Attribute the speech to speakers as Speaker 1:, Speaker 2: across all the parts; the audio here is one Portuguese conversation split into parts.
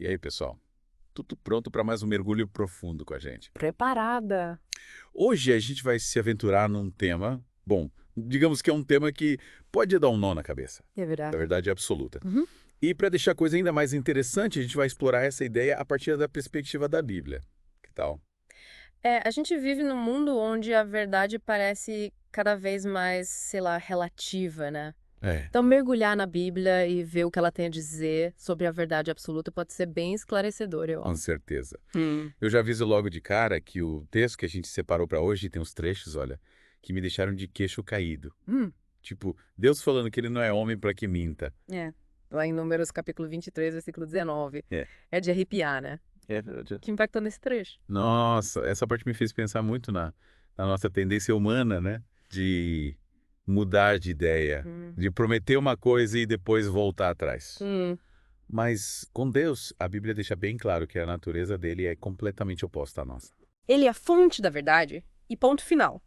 Speaker 1: E aí, pessoal? Tudo pronto para mais um mergulho profundo com a gente.
Speaker 2: Preparada.
Speaker 1: Hoje a gente vai se aventurar num tema, bom, digamos que é um tema que pode dar um nó na cabeça,
Speaker 2: É
Speaker 1: da
Speaker 2: verdade.
Speaker 1: verdade absoluta.
Speaker 2: Uhum.
Speaker 1: E para deixar a coisa ainda mais interessante, a gente vai explorar essa ideia a partir da perspectiva da Bíblia. Que tal?
Speaker 2: A gente vive num mundo onde a verdade parece cada vez mais, sei lá, relativa, né?
Speaker 1: É,
Speaker 2: Então, mergulhar na Bíblia e ver o que ela tem a dizer sobre a verdade absoluta pode ser bem esclarecedor, eu
Speaker 1: com
Speaker 2: acho.
Speaker 1: certeza.
Speaker 2: Hum.
Speaker 1: Eu já aviso logo de cara que o texto que a gente separou para hoje tem uns trechos, olha, que me deixaram de queixo caído.
Speaker 2: Hum.
Speaker 1: Tipo, Deus falando que ele não é homem para que minta.
Speaker 2: É. Lá em Números capítulo 23, versículo 19.
Speaker 1: É.
Speaker 2: É de arrepiar, né?
Speaker 1: É,
Speaker 2: Que impactou nesse trecho.
Speaker 1: nossa, essa parte me fez pensar muito na nossa tendência humana, né? De mudar de ideia,
Speaker 2: Hum.
Speaker 1: de prometer uma coisa e depois voltar atrás.
Speaker 2: Hum.
Speaker 1: Mas com Deus, a Bíblia deixa bem claro que a natureza dele é completamente oposta à nossa.
Speaker 2: Ele é a fonte da verdade e ponto final.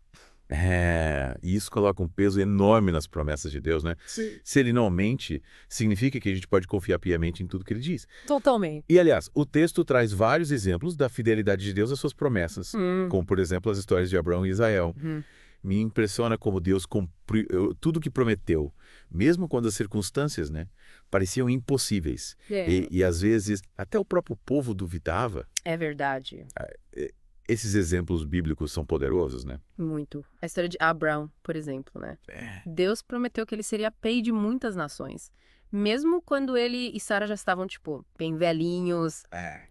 Speaker 1: É, e isso coloca um peso enorme nas promessas de Deus, né?
Speaker 2: Sim.
Speaker 1: Se ele não mente, significa que a gente pode confiar piamente em tudo que ele diz.
Speaker 2: Totalmente.
Speaker 1: E, aliás, o texto traz vários exemplos da fidelidade de Deus às suas promessas,
Speaker 2: Hum.
Speaker 1: como, por exemplo, as histórias de Abraão e Israel.
Speaker 2: Hum.
Speaker 1: Me impressiona como Deus cumpriu tudo o que prometeu, mesmo quando as circunstâncias, né, pareciam impossíveis.
Speaker 2: É.
Speaker 1: E, às vezes, até o próprio povo duvidava.
Speaker 2: É verdade.
Speaker 1: Esses exemplos bíblicos são poderosos, né?
Speaker 2: Muito. A história de Abraão, por exemplo, né?
Speaker 1: É.
Speaker 2: Deus prometeu que ele seria pai de muitas nações. Mesmo quando ele e Sara já estavam, tipo, bem velhinhos,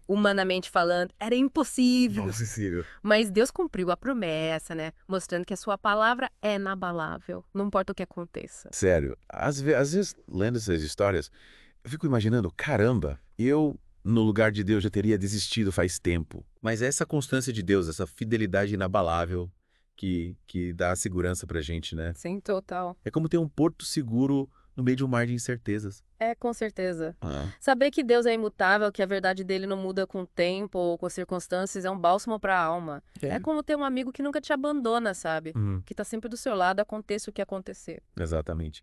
Speaker 2: humanamente falando, era impossível.
Speaker 1: Nossa, Círio.
Speaker 2: Mas Deus cumpriu a promessa, né? Mostrando que a sua palavra é inabalável. Não importa o que aconteça.
Speaker 1: Sério, às vezes, lendo essas histórias, eu fico imaginando, caramba, eu, no lugar de Deus, já teria desistido faz tempo. Mas é essa constância de Deus, essa fidelidade inabalável que dá segurança pra gente, né?
Speaker 2: Sim, total.
Speaker 1: É como ter um porto seguro no meio de um mar de incertezas.
Speaker 2: É, com certeza.
Speaker 1: Ah,
Speaker 2: Saber que Deus é imutável, que a verdade dele não muda com o tempo ou com as circunstâncias, é um bálsamo para a alma. É como ter um amigo que nunca te abandona, sabe?
Speaker 1: Uhum,
Speaker 2: Que tá sempre do seu lado, aconteça o que acontecer.
Speaker 1: exatamente.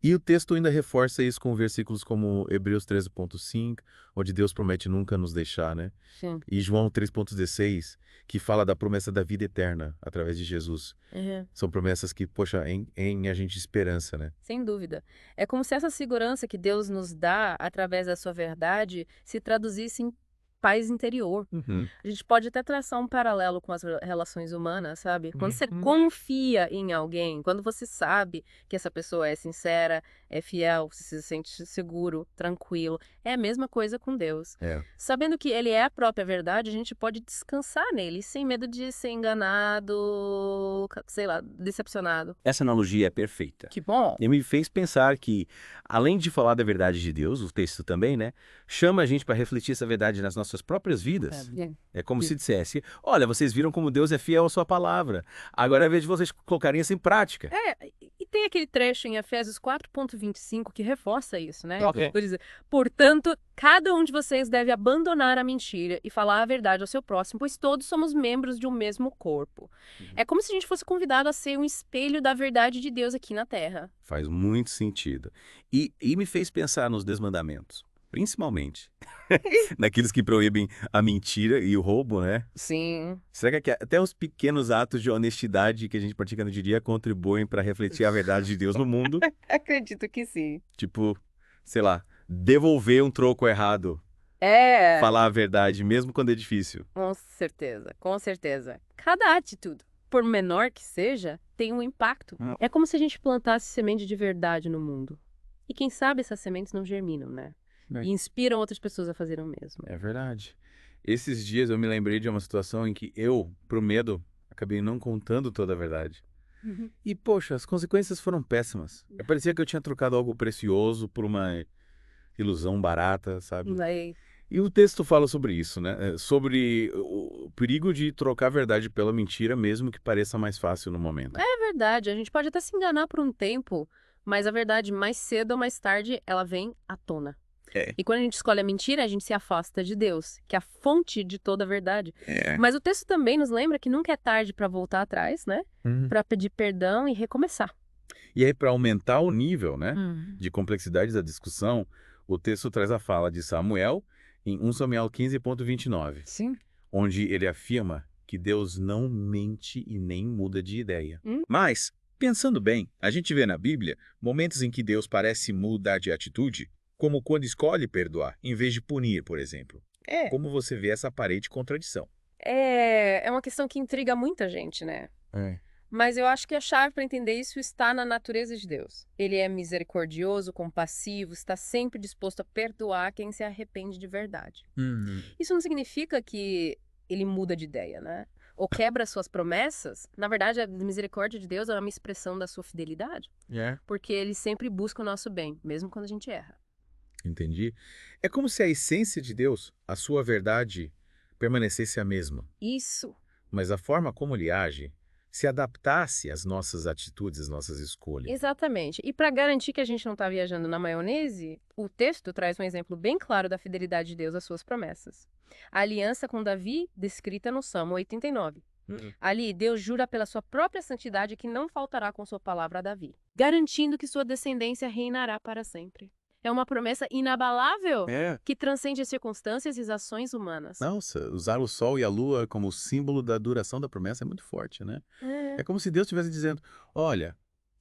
Speaker 1: E o texto ainda reforça isso com versículos como Hebreus 13,5, onde Deus promete nunca nos deixar, né?
Speaker 2: Sim.
Speaker 1: E João 3,16, que fala da promessa da vida eterna através de Jesus.
Speaker 2: Uhum.
Speaker 1: São promessas que, poxa, em a gente esperança, né?
Speaker 2: Sem dúvida. É como se essa segurança que Deus nos dá através da sua verdade se traduzisse em paz interior.
Speaker 1: Uhum.
Speaker 2: A gente pode até traçar um paralelo com as relações humanas, sabe? Quando você
Speaker 1: Uhum.
Speaker 2: confia em alguém, quando você sabe que essa pessoa é sincera, é fiel, você se sente seguro, tranquilo, é a mesma coisa com Deus.
Speaker 1: É,
Speaker 2: Sabendo que ele é a própria verdade, a gente pode descansar nele, sem medo de ser enganado, sei lá, decepcionado.
Speaker 3: Essa analogia é perfeita.
Speaker 2: Que bom!
Speaker 3: E me fez pensar que, além de falar da verdade de Deus, o texto também, né, chama a gente para refletir essa verdade nas nossas próprias vidas. É como se dissesse, olha, vocês viram como Deus é fiel à sua palavra. Agora é vez de vocês colocarem isso em prática.
Speaker 2: E tem aquele trecho em Efésios 4,25 que reforça isso, né?
Speaker 3: Ok.
Speaker 2: Por dizer, portanto, cada um de vocês deve abandonar a mentira e falar a verdade ao seu próximo, pois todos somos membros de um mesmo corpo. É como se a gente fosse convidado a ser um espelho da verdade de Deus aqui na Terra.
Speaker 1: faz muito sentido.
Speaker 3: E me fez pensar nos desmandamentos, principalmente naqueles que proíbem a mentira e o roubo, né?
Speaker 2: Sim.
Speaker 3: Será que até os pequenos atos de honestidade que a gente pratica no dia a dia contribuem para refletir a verdade de Deus no mundo?
Speaker 2: Acredito que sim.
Speaker 3: Tipo, sei lá, devolver um troco errado,
Speaker 2: É.
Speaker 3: falar a verdade, mesmo quando é difícil.
Speaker 2: Com certeza, com certeza. Cada atitude, por menor que seja, tem um impacto. É como se a gente plantasse semente de verdade no mundo. E quem sabe essas sementes não germinam, né?
Speaker 1: É.
Speaker 2: E inspiram outras pessoas a fazerem o mesmo.
Speaker 1: É verdade. Esses dias eu me lembrei de uma situação em que eu, pro medo, acabei não contando toda a verdade. E, poxa, as consequências foram péssimas. Parecia que eu tinha trocado algo precioso por uma ilusão barata, sabe?
Speaker 2: Daí,
Speaker 1: E o texto fala sobre isso, né? Sobre o perigo de trocar a verdade pela mentira, mesmo que pareça mais fácil no momento.
Speaker 2: é verdade, a gente pode até se enganar por um tempo, mas a verdade, mais cedo ou mais tarde, ela vem à tona.
Speaker 1: É.
Speaker 2: E quando a gente escolhe a mentira, a gente se afasta de Deus, que é a fonte de toda a verdade.
Speaker 1: É.
Speaker 2: Mas o texto também nos lembra que nunca é tarde para voltar atrás, né? Para pedir perdão e recomeçar.
Speaker 1: E aí, para aumentar o nível, né, de complexidade da discussão, o texto traz a fala de Samuel em 1 Samuel 15:29,
Speaker 2: Sim.
Speaker 1: onde ele afirma que Deus não mente e nem muda de ideia.
Speaker 4: Mas, pensando bem, a gente vê na Bíblia momentos em que Deus parece mudar de atitude, como quando escolhe perdoar, em vez de punir, por exemplo. Como você vê essa aparente contradição?
Speaker 2: É uma questão que intriga muita gente, né? Mas eu acho que a chave para entender isso está na natureza de Deus. Ele é misericordioso, compassivo, está sempre disposto a perdoar quem se arrepende de verdade. Isso não significa que ele muda de ideia, né? Ou quebra suas promessas. Na verdade, a misericórdia de Deus é uma expressão da sua fidelidade. Porque ele sempre busca o nosso bem, mesmo quando a gente erra.
Speaker 4: Entendi. É como se a essência de Deus, a sua verdade, permanecesse a mesma.
Speaker 2: Isso.
Speaker 4: Mas a forma como ele age se adaptasse às nossas atitudes, às nossas escolhas.
Speaker 2: Exatamente. E para garantir que a gente não está viajando na maionese, o texto traz um exemplo bem claro da fidelidade de Deus às suas promessas. A aliança com Davi, descrita no Salmo 89. Ali, Deus jura pela sua própria santidade que não faltará com sua palavra a Davi, garantindo que sua descendência reinará para sempre. É uma promessa inabalável que transcende as circunstâncias e as ações humanas.
Speaker 1: Nossa, usar o sol e a lua como símbolo da duração da promessa é muito forte, né? É como se Deus estivesse dizendo, olha,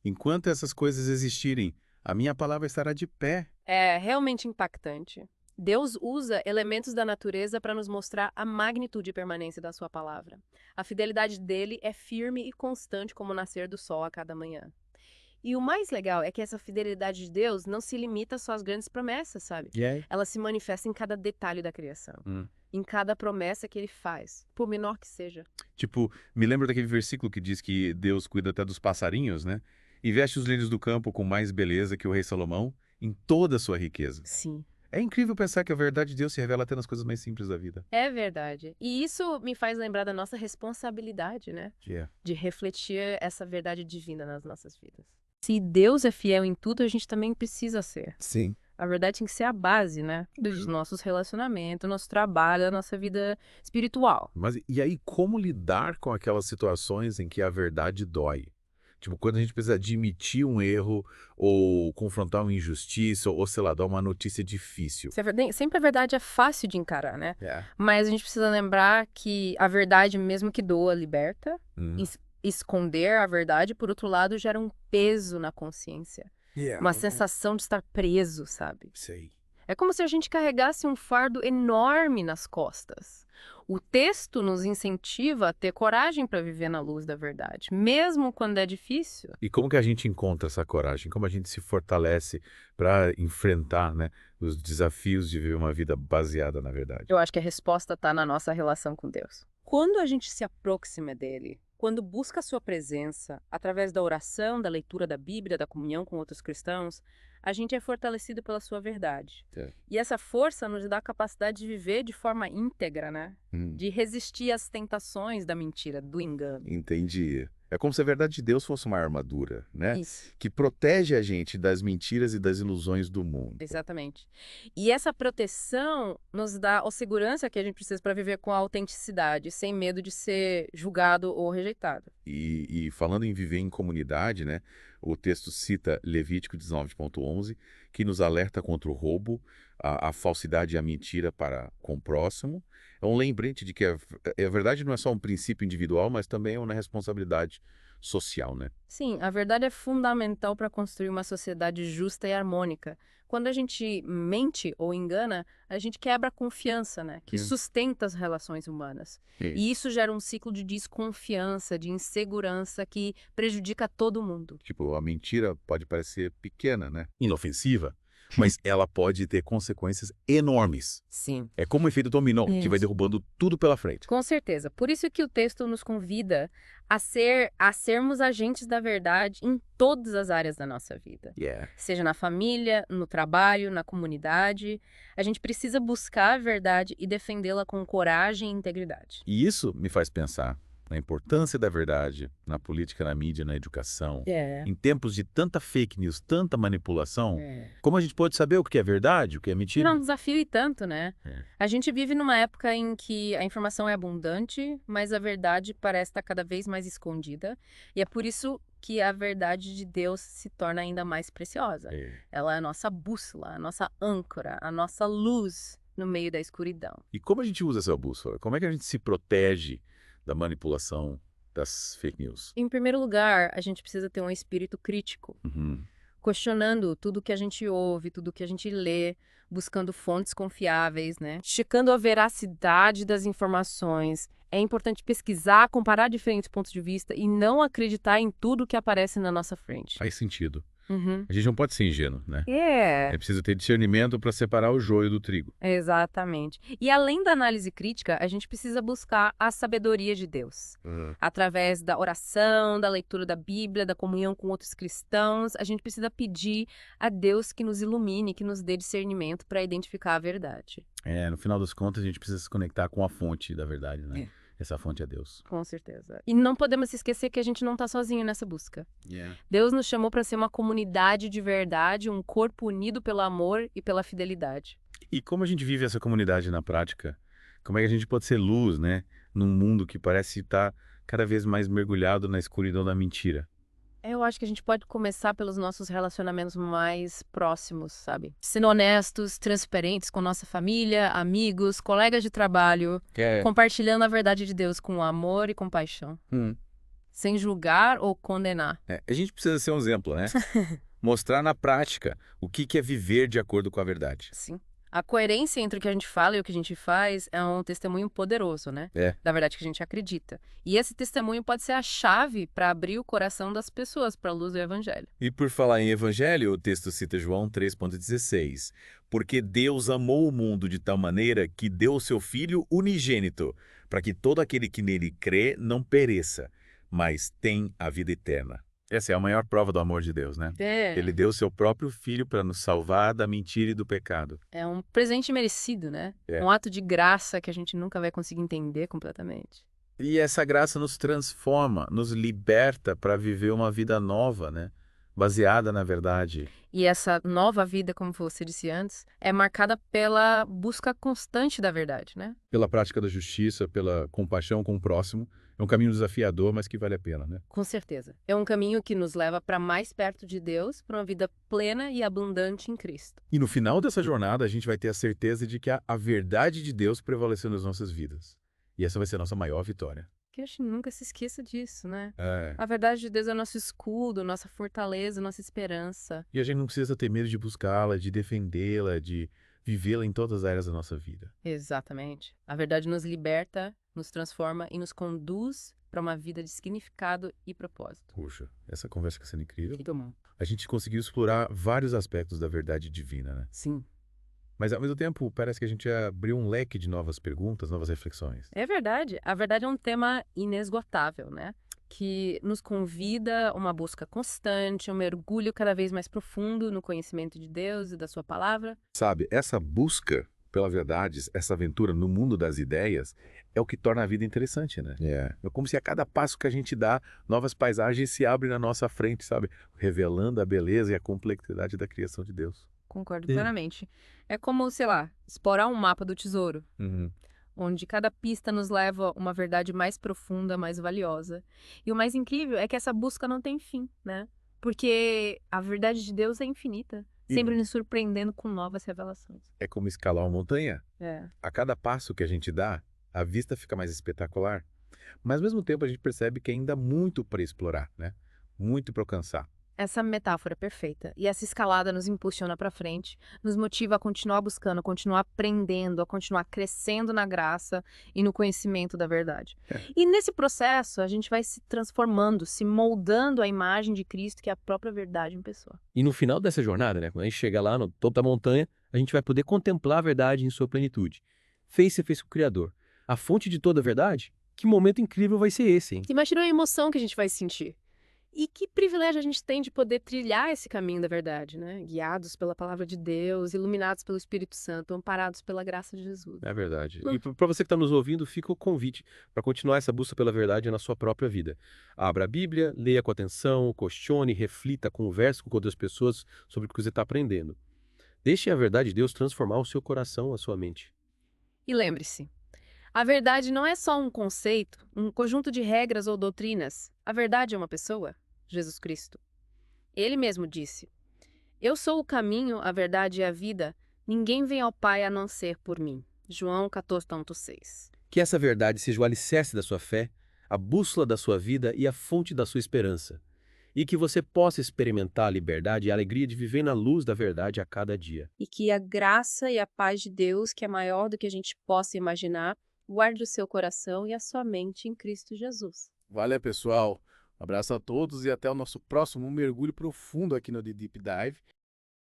Speaker 1: enquanto essas coisas existirem, a minha palavra estará de pé.
Speaker 2: É realmente impactante. Deus usa elementos da natureza para nos mostrar a magnitude e permanência da sua palavra. A fidelidade dele é firme e constante como o nascer do sol a cada manhã. E o mais legal é que essa fidelidade de Deus não se limita só às grandes promessas, sabe? Ela se manifesta em cada detalhe da criação. Em cada promessa que ele faz, por menor que seja.
Speaker 1: Tipo, me lembro daquele versículo que diz que Deus cuida até dos passarinhos, né? E veste os lírios do campo com mais beleza que o rei Salomão em toda a sua riqueza.
Speaker 2: Sim.
Speaker 1: É incrível pensar que a verdade de Deus se revela até nas coisas mais simples da vida.
Speaker 2: É verdade. E isso me faz lembrar da nossa responsabilidade, né? De refletir essa verdade divina nas nossas vidas. Se Deus é fiel em tudo, a gente também precisa ser.
Speaker 1: Sim.
Speaker 2: A verdade tem que ser a base, né? Dos nossos relacionamentos, nosso trabalho, da nossa vida espiritual.
Speaker 1: Mas e aí, como lidar com aquelas situações em que a verdade dói? Tipo, quando a gente precisa admitir um erro, ou confrontar uma injustiça, ou sei lá, dar uma notícia difícil.
Speaker 2: Sempre a verdade é fácil de encarar, né? Mas a gente precisa lembrar que a verdade, mesmo que doa, liberta. Esconder a verdade, por outro lado, gera um peso na consciência. Uma sensação de estar preso, sabe?
Speaker 1: Sei.
Speaker 2: É como se a gente carregasse um fardo enorme nas costas. O texto nos incentiva a ter coragem para viver na luz da verdade, mesmo quando é difícil.
Speaker 1: E como que a gente encontra essa coragem? Como a gente se fortalece para enfrentar, né, os desafios de viver uma vida baseada na verdade?
Speaker 2: Eu acho que a resposta está na nossa relação com Deus. Quando a gente se aproxima dele, quando busca a sua presença, através da oração, da leitura da Bíblia, da comunhão com outros cristãos, a gente é fortalecido pela sua verdade. E essa força nos dá a capacidade de viver de forma íntegra, né? De resistir às tentações da mentira, do engano.
Speaker 1: Entendi. É como se a verdade de Deus fosse uma armadura, né?
Speaker 2: Isso.
Speaker 1: Que protege a gente das mentiras e das ilusões do mundo.
Speaker 2: Exatamente. E essa proteção nos dá a segurança que a gente precisa para viver com a autenticidade, sem medo de ser julgado ou rejeitado.
Speaker 1: E falando em viver em comunidade, né? O texto cita Levítico 19:11, que nos alerta contra o roubo, a falsidade e a mentira para com o próximo. É um lembrete de que a verdade não é só um princípio individual, mas também é uma responsabilidade social, né?
Speaker 2: Sim, a verdade é fundamental para construir uma sociedade justa e harmônica. Quando a gente mente ou engana, a gente quebra a confiança, né? Que sustenta as relações humanas. E isso gera um ciclo de desconfiança, de insegurança que prejudica todo mundo.
Speaker 1: Tipo, a mentira pode parecer pequena, né? Inofensiva, mas ela pode ter consequências enormes.
Speaker 2: Sim.
Speaker 1: É como o efeito dominó, que vai derrubando tudo pela frente.
Speaker 2: Com certeza. Por isso que o texto nos convida a sermos agentes da verdade em todas as áreas da nossa vida. Seja na família, no trabalho, na comunidade. A gente precisa buscar a verdade e defendê-la com coragem e integridade.
Speaker 1: E isso me faz pensar na importância da verdade, na política, na mídia, na educação. Em tempos de tanta fake news, tanta manipulação, como a gente pode saber o que é verdade, o que é mentira?
Speaker 2: Não, um desafio e tanto, né? A gente vive numa época em que a informação é abundante, mas a verdade parece estar cada vez mais escondida. E é por isso que a verdade de Deus se torna ainda mais preciosa. Ela é a nossa bússola, a nossa âncora, a nossa luz no meio da escuridão.
Speaker 1: E como a gente usa essa bússola? Como é que a gente se protege da manipulação das fake news?
Speaker 2: Em primeiro lugar, a gente precisa ter um espírito crítico,
Speaker 1: Uhum.
Speaker 2: questionando tudo que a gente ouve, tudo que a gente lê, buscando fontes confiáveis, né? Checando a veracidade das informações. É importante pesquisar, comparar diferentes pontos de vista e não acreditar em tudo que aparece na nossa frente.
Speaker 1: Faz sentido.
Speaker 2: Uhum.
Speaker 1: A gente não pode ser ingênuo, né?
Speaker 2: É,
Speaker 1: É preciso ter discernimento para separar o joio do trigo.
Speaker 2: exatamente. E além da análise crítica, a gente precisa buscar a sabedoria de Deus. Através da oração, da leitura da Bíblia, da comunhão com outros cristãos, a gente precisa pedir a Deus que nos ilumine, que nos dê discernimento para identificar a verdade.
Speaker 1: No final das contas, a gente precisa se conectar com a fonte da verdade, né? Essa fonte é Deus.
Speaker 2: Com certeza. E não podemos esquecer que a gente não está sozinho nessa busca. Deus nos chamou para ser uma comunidade de verdade, um corpo unido pelo amor e pela fidelidade.
Speaker 1: E como a gente vive essa comunidade na prática? Como é que a gente pode ser luz, né? Num mundo que parece estar cada vez mais mergulhado na escuridão da mentira.
Speaker 2: Eu acho que a gente pode começar pelos nossos relacionamentos mais próximos, sabe? Sendo honestos, transparentes com nossa família, amigos, colegas de trabalho, compartilhando a verdade de Deus com amor e compaixão, sem julgar ou condenar.
Speaker 1: A gente precisa ser um exemplo, né? Mostrar na prática o que é viver de acordo com a verdade.
Speaker 2: Sim. A coerência entre o que a gente fala e o que a gente faz é um testemunho poderoso, né? Da verdade que a gente acredita. E esse testemunho pode ser a chave para abrir o coração das pessoas para a luz do Evangelho.
Speaker 1: E por falar em Evangelho, o texto cita João 3,16. Porque Deus amou o mundo de tal maneira que deu o seu Filho unigênito, para que todo aquele que nele crê não pereça, mas tem a vida eterna. Essa é a maior prova do amor de Deus, né? Ele deu o seu próprio Filho para nos salvar da mentira e do pecado.
Speaker 2: É um presente merecido, né? Um ato de graça que a gente nunca vai conseguir entender completamente.
Speaker 1: E essa graça nos transforma, nos liberta para viver uma vida nova, né? Baseada na verdade.
Speaker 2: E essa nova vida, como você disse antes, é marcada pela busca constante da verdade, né?
Speaker 1: Pela prática da justiça, pela compaixão com o próximo. É um caminho desafiador, mas que vale a pena, né?
Speaker 2: Com certeza. É um caminho que nos leva para mais perto de Deus, para uma vida plena e abundante em Cristo.
Speaker 1: E no final dessa jornada, a gente vai ter a certeza de que a verdade de Deus prevaleceu nas nossas vidas. E essa vai ser a nossa maior vitória.
Speaker 2: Que a gente nunca se esqueça disso, né?
Speaker 1: É.
Speaker 2: A verdade de Deus é nosso escudo, nossa fortaleza, nossa esperança.
Speaker 1: E a gente não precisa ter medo de buscá-la, de defendê-la, de vivê-la em todas as áreas da nossa vida.
Speaker 2: Exatamente. A verdade nos liberta, nos transforma e nos conduz para uma vida de significado e propósito.
Speaker 1: Puxa, essa conversa está sendo incrível.
Speaker 2: Muito bom.
Speaker 1: A gente conseguiu explorar vários aspectos da verdade divina, né?
Speaker 2: Sim.
Speaker 1: Mas, ao mesmo tempo, parece que a gente abriu um leque de novas perguntas, novas reflexões.
Speaker 2: É verdade. A verdade é um tema inesgotável, né? Que nos convida a uma busca constante, um mergulho cada vez mais profundo no conhecimento de Deus e da sua palavra.
Speaker 1: Sabe, essa busca pela verdade, essa aventura no mundo das ideias, é o que torna a vida interessante, né? É como se a cada passo que a gente dá, novas paisagens se abrem na nossa frente, sabe? Revelando a beleza e a complexidade da criação de Deus.
Speaker 2: Concordo plenamente. É como, sei lá, explorar um mapa do tesouro. Onde cada pista nos leva a uma verdade mais profunda, mais valiosa. E o mais incrível é que essa busca não tem fim, né? Porque a verdade de Deus é infinita, sempre nos surpreendendo com novas revelações.
Speaker 1: É como escalar uma montanha. A cada passo que a gente dá, a vista fica mais espetacular. Mas, ao mesmo tempo, a gente percebe que ainda há muito para explorar, né? Muito para alcançar.
Speaker 2: Essa metáfora é perfeita. E essa escalada nos impulsiona para frente, nos motiva a continuar buscando, a continuar aprendendo, a continuar crescendo na graça e no conhecimento da verdade. E nesse processo, a gente vai se transformando, se moldando à imagem de Cristo, que é a própria verdade em pessoa.
Speaker 3: E no final dessa jornada, né, quando a gente chega lá no topo da montanha, a gente vai poder contemplar a verdade em sua plenitude. Face a face com o Criador. A fonte de toda a verdade? Que momento incrível vai ser esse, hein?
Speaker 2: Imagina a emoção que a gente vai sentir. E que privilégio a gente tem de poder trilhar esse caminho da verdade, né? Guiados pela palavra de Deus, iluminados pelo Espírito Santo, amparados pela graça de Jesus.
Speaker 3: É verdade. E para você que está nos ouvindo, fica o convite para continuar essa busca pela verdade na sua própria vida. Abra a Bíblia, leia com atenção, questione, reflita, converse com outras pessoas sobre o que você está aprendendo. Deixe a verdade de Deus transformar o seu coração, a sua mente.
Speaker 2: E lembre-se, a verdade não é só um conceito, um conjunto de regras ou doutrinas. A verdade é uma pessoa, Jesus Cristo. Ele mesmo disse: "Eu sou o caminho, a verdade e a vida. Ninguém vem ao Pai a não ser por mim. João 14:6.
Speaker 3: Que essa verdade seja o alicerce da sua fé, a bússola da sua vida e a fonte da sua esperança. E que você possa experimentar a liberdade e a alegria de viver na luz da verdade a cada dia.
Speaker 2: E que a graça e a paz de Deus, que é maior do que a gente possa imaginar, guarde o seu coração e a sua mente em Cristo Jesus.
Speaker 5: Valeu, pessoal. Um abraço a todos e até o nosso próximo mergulho profundo aqui no The Deep Dive.